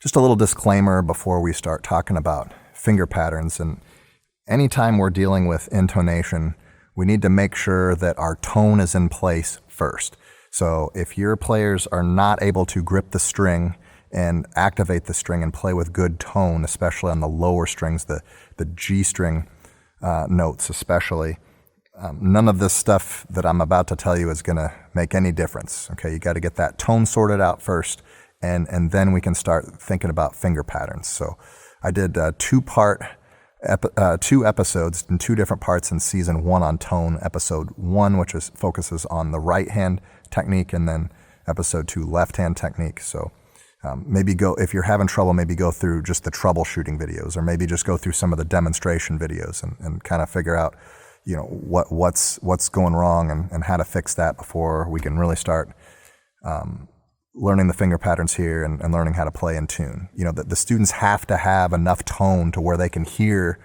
Just a little disclaimer before we start talking about finger patterns. And anytime we're dealing with intonation, we need to make sure that our tone is in place first. So if your players are not able to grip the string and activate the string and play with good tone, especially on the lower strings, the G string notes especially, none of this stuff that I'm about to tell you is going to make any difference. Okay, you got to get that tone sorted out first, and then we can start thinking about finger patterns. So I did two episodes in two different parts in season 1 on tone. Episode 1, which focuses on the right hand technique, and then episode 2, left hand technique. So if you're having trouble, maybe go through just the troubleshooting videos, or maybe just go through some of the demonstration videos and kind of figure out, what's going wrong and how to fix that before we can really start learning the finger patterns here and learning how to play in tune. The students have to have enough tone to where they can hear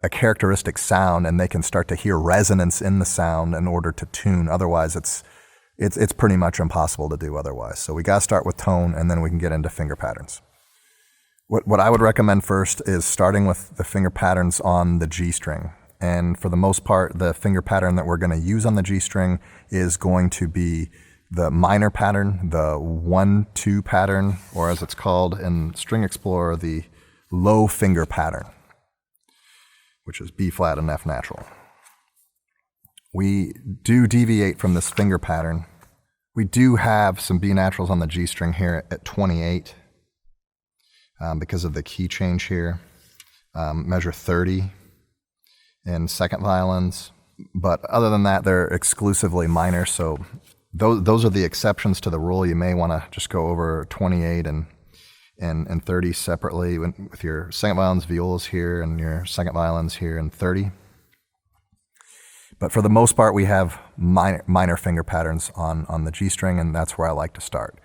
a characteristic sound and they can start to hear resonance in the sound in order to tune. Otherwise, it's pretty much impossible to do otherwise. So we got to start with tone, and then we can get into finger patterns. What I would recommend first is starting with the finger patterns on the G string. And for the most part, the finger pattern that we're going to use on the G string is going to be the minor pattern, the 1-2 pattern, or as it's called in String Explorer, the low finger pattern, which is B flat and F natural. We do deviate from this finger pattern. We do have some B naturals on the G string here at 28 because of the key change here. Measure 30 in second violins, but other than that, they're exclusively minor. So those are the exceptions to the rule. You may want to just go over 28 and 30 separately with your second violins, violas here, and your second violins here in 30. But for the most part, we have minor finger patterns on the G string, and that's where I like to start.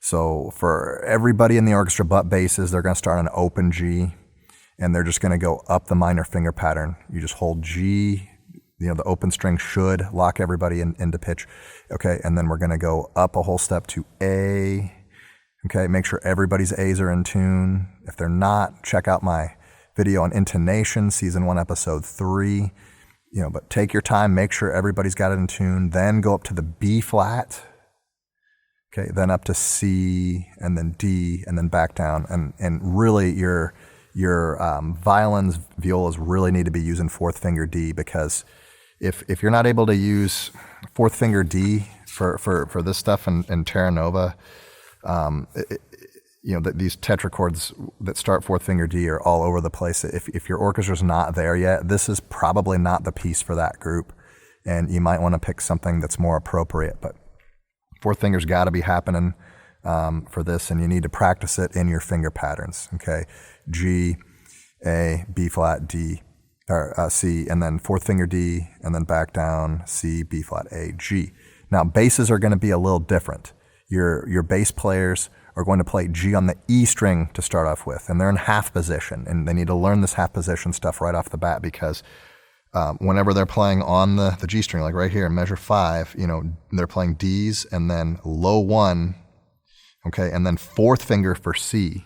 So for everybody in the orchestra but basses, they're going to start on an open G, and they're just going to go up the minor finger pattern. You just hold G, the open string should lock everybody into pitch. Okay, and then we're going to go up a whole step to A. Okay, make sure everybody's A's are in tune. If they're not, check out my video on intonation, season 1, episode 3. But take your time, make sure everybody's got it in tune, then go up to the B flat, okay, then up to C, and then D, and then back down. And really your violins, violas really need to be using 4th finger D, because if you're not able to use 4th finger D for this stuff in Terra Nova, these tetrachords that start 4th finger D are all over the place. If your orchestra's not there yet, this is probably not the piece for that group, and you might want to pick something that's more appropriate. But 4th finger's got to be happening for this, and you need to practice it in your finger patterns. Okay, G, A, B flat, D, or C, and then 4th finger D, and then back down, C, B flat, A, G. Now basses are going to be a little different. Your bass players are going to play G on the E string to start off with, and they're in half position, and they need to learn this half position stuff right off the bat, because whenever they're playing on the G string, like right here in measure 5, they're playing D's and then low 1, okay, and then 4th finger for C,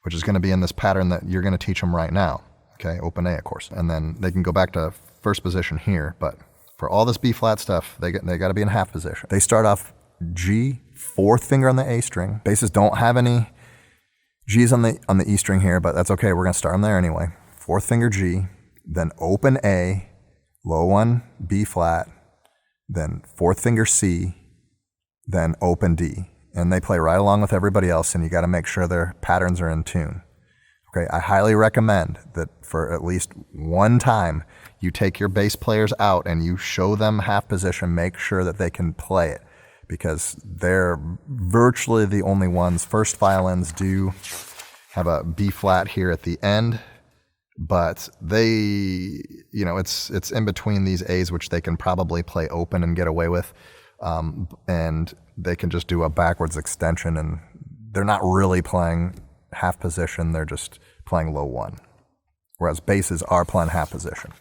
which is going to be in this pattern that you're going to teach them right now, okay, open A, of course, and then they can go back to first position here, but for all this B flat stuff, they got to be in half position. They start off G, 4th finger on the A string. Basses don't have any G's on the E string here, but that's okay. We're going to start them there anyway. 4th finger G, then open A, low 1, B flat, then 4th finger C, then open D. And they play right along with everybody else, and you got to make sure their patterns are in tune. Okay, I highly recommend that for at least one time, you take your bass players out and you show them half position, make sure that they can play it, because they're virtually the only ones. First violins do have a B flat here at the end, but they, it's in between these A's, which they can probably play open and get away with, and they can just do a backwards extension, and they're not really playing half position, they're just playing low 1, whereas basses are playing half position.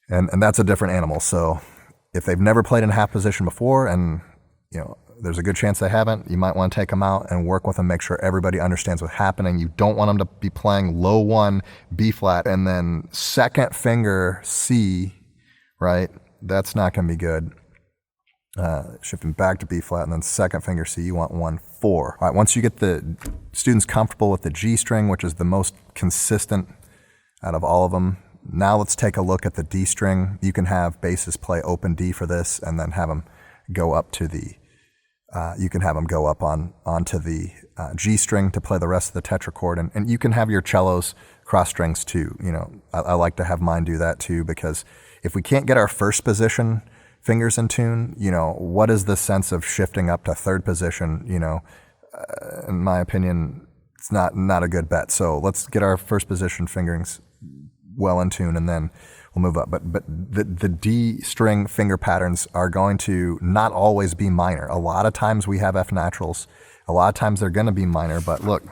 And that's a different animal. So if they've never played in half position before, and there's a good chance they haven't. You might want to take them out and work with them, make sure everybody understands what's happening. You don't want them to be playing low 1, B flat, and then second finger C, right? That's not going to be good. Shifting back to B flat, and then second finger C, you want 1, 4. All right, once you get the students comfortable with the G string, which is the most consistent out of all of them, now let's take a look at the D string. You can have basses play open D for this, and then have them go up to the, you can have them go up onto the G string to play the rest of the tetrachord, and you can have your cellos cross strings too. You know, I like to have mine do that too, because if we can't get our first position fingers in tune, you know, what is the sense of shifting up to third position? You know, in my opinion, it's not a good bet. So let's get our first position fingerings well in tune, and then we'll move up. But the D string finger patterns are going to not always be minor. A lot of times we have F naturals. A lot of times they're going to be minor. But look,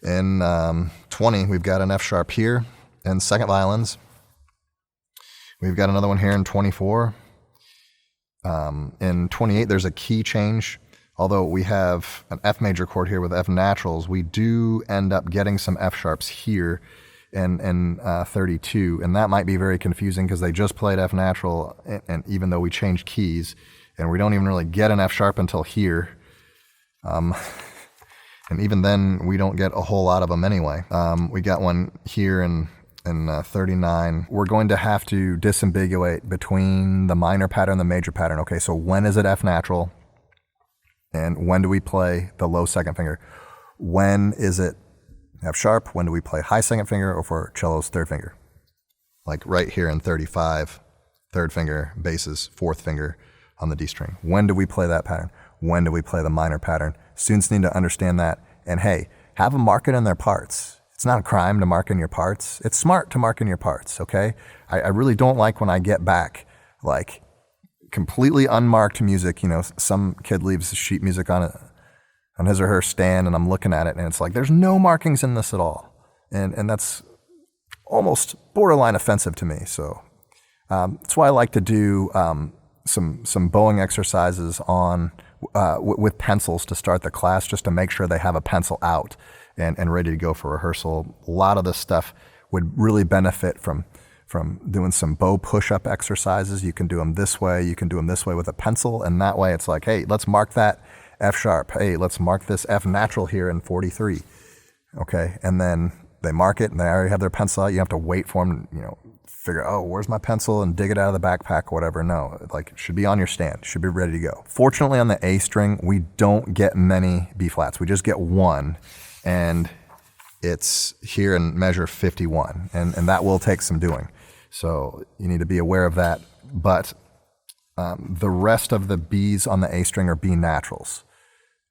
in 20, we've got an F sharp here in second violins. We've got another one here in 24. In 28, there's a key change. Although we have an F major chord here with F naturals, we do end up getting some F sharps here in 32, and that might be very confusing because they just played F natural, and even though we changed keys, and we don't even really get an F sharp until here, and even then we don't get a whole lot of them anyway. We got one here in 39. We're going to have to disambiguate between the minor pattern and the major pattern. Okay, so when is it F natural? And when do we play the low second finger? When is it F sharp? When do we play high second finger, or for cello's third finger? Like right here in 35, third finger, basses, fourth finger on the D string. When do we play that pattern? When do we play the minor pattern? Students need to understand that. And hey, have them mark it in their parts. It's not a crime to mark in your parts. It's smart to mark in your parts, okay? I really don't like when I get back, like, completely unmarked music. You know, some kid leaves sheet music on his or her stand, and I'm looking at it, and it's like, there's no markings in this at all. And that's almost borderline offensive to me. So that's why I like to do some bowing exercises on with pencils to start the class, just to make sure they have a pencil out and ready to go for rehearsal. A lot of this stuff would really benefit from doing some bow push-up exercises. You can do them this way, you can do them this way with a pencil, and that way it's like, hey, let's mark that F sharp. Hey, let's mark this F natural here in 43. Okay, and then they mark it, and they already have their pencil out. You have to wait for them, you know, figure, oh, where's my pencil, and dig it out of the backpack or whatever. No, like, it should be on your stand, it should be ready to go. Fortunately, on the A string, we don't get many B flats. We just get one, and it's here in measure 51, and that will take some doing. So you need to be aware of that. But the rest of the B's on the A string are B naturals.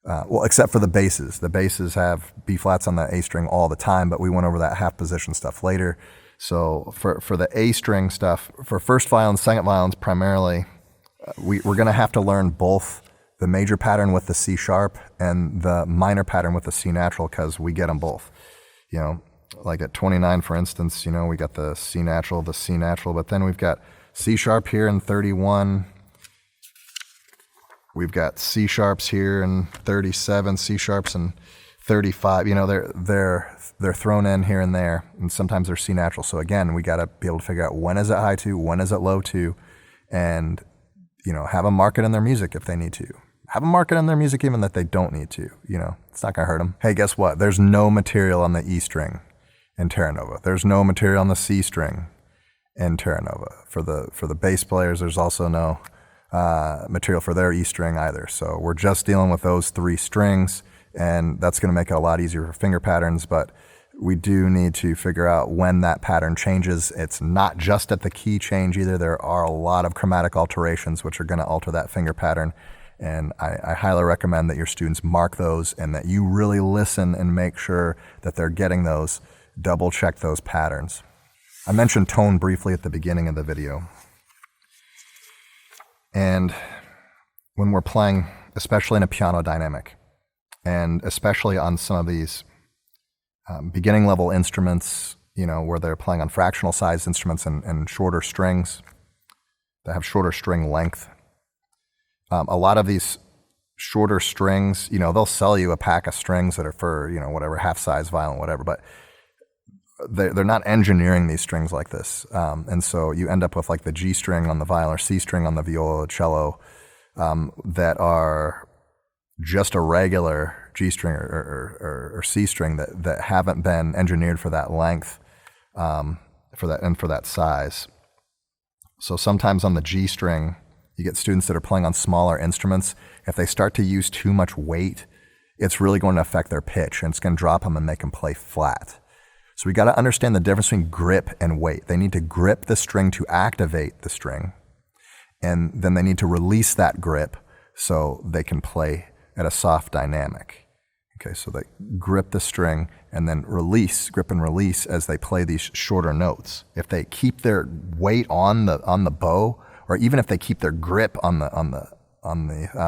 Well, except for the basses. The basses have B flats on the A string all the time, but we went over that half position stuff later. So for the A string stuff, for first violins, second violins primarily, we're going to have to learn both the major pattern with the C sharp and the minor pattern with the C natural, because we get them both. You know, like at 29, for instance, you know, we got the C natural, but then we've got C sharp here in 31. We've got C sharps here in 37, C sharps in 35. You know, they're thrown in here and there, and sometimes they're C natural. So again, we got to be able to figure out when is it high 2, when is it low 2, and, you know, have them mark it in their music if they need to. Have them mark it in their music even that they don't need to. You know, it's not going to hurt them. Hey, guess what? There's no material on the E string in Terra Nova. There's no material on the C string in Terra Nova. For the bass players, there's also no material for their E string either. So we're just dealing with those 3 strings, and that's going to make it a lot easier for finger patterns, but we do need to figure out when that pattern changes. It's not just at the key change either. There are a lot of chromatic alterations which are going to alter that finger pattern, and I highly recommend that your students mark those and that you really listen and make sure that they're getting those, double check those patterns. I mentioned tone briefly at the beginning of the video. And when we're playing, especially in a piano dynamic, and especially on some of these beginning level instruments, you know, where they're playing on fractional sized instruments and shorter strings that have shorter string length, a lot of these shorter strings, they'll sell you a pack of strings that are for, whatever, half-size violin, whatever, but they're not engineering these strings like this. And so you end up with like the G string on the violin or C string on the viola or cello that are just a regular G string or C string that haven't been engineered for that length, for that size. So sometimes on the G string, you get students that are playing on smaller instruments. If they start to use too much weight, it's really going to affect their pitch, and it's going to drop them and make them play flat. So we got to understand the difference between grip and weight. They need to grip the string to activate the string, and then they need to release that grip so they can play at a soft dynamic. Okay, so they grip the string and then release, grip and release as they play these shorter notes. If they keep their weight on the bow, or even if they keep their grip on the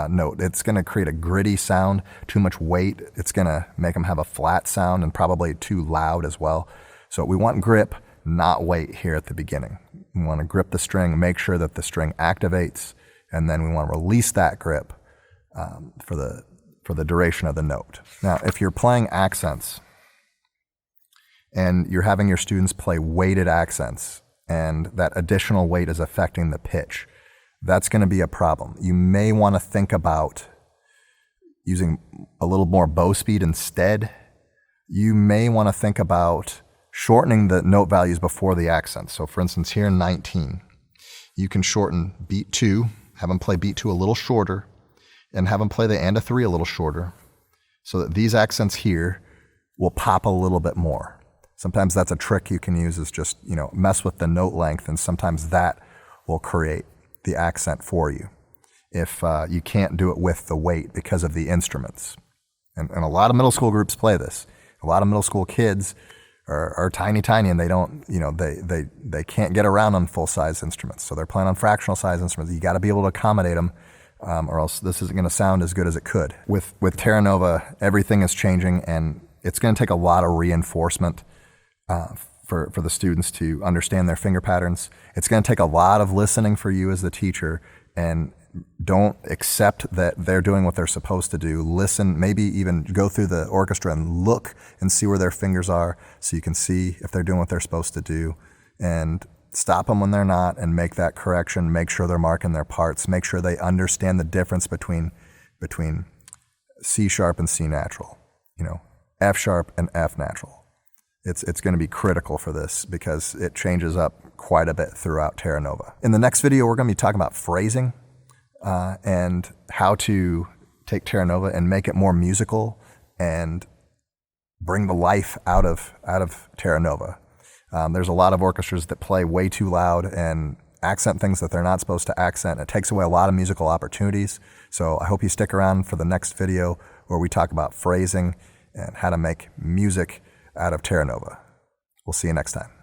note, it's going to create a gritty sound. Too much weight, it's going to make them have a flat sound and probably too loud as well. So we want grip, not weight here at the beginning. We want to grip the string, make sure that the string activates, and then we want to release that grip for the duration of the note. Now, if you're playing accents and you're having your students play weighted accents, and that additional weight is affecting the pitch, that's going to be a problem. You may want to think about using a little more bow speed instead. You may want to think about shortening the note values before the accents. So for instance, here in 19, you can shorten beat 2, have them play beat 2 a little shorter, and have them play the and a 3 a little shorter, so that these accents here will pop a little bit more. Sometimes that's a trick you can use, is just, mess with the note length, and sometimes that will create the accent for you if you can't do it with the weight because of the instruments. And a lot of middle school groups play this. A lot of middle school kids are tiny, and they don't, they can't get around on full-size instruments. So they're playing on fractional size instruments. You got to be able to accommodate them, or else this isn't going to sound as good as it could. With Terra Nova, everything is changing, and it's going to take a lot of reinforcement for the students to understand their finger patterns. It's going to take a lot of listening for you as the teacher, and don't accept that they're doing what they're supposed to do. Listen, maybe even go through the orchestra and look and see where their fingers are so you can see if they're doing what they're supposed to do, and stop them when they're not and make that correction. Make sure they're marking their parts. Make sure they understand the difference between C sharp and C natural, F sharp and F natural. It's going to be critical for this because it changes up quite a bit throughout Terra Nova. In the next video, we're going to be talking about phrasing and how to take Terra Nova and make it more musical and bring the life out of Terra Nova. There's a lot of orchestras that play way too loud and accent things that they're not supposed to accent. It takes away a lot of musical opportunities. So I hope you stick around for the next video where we talk about phrasing and how to make music out of Terra Nova. We'll see you next time.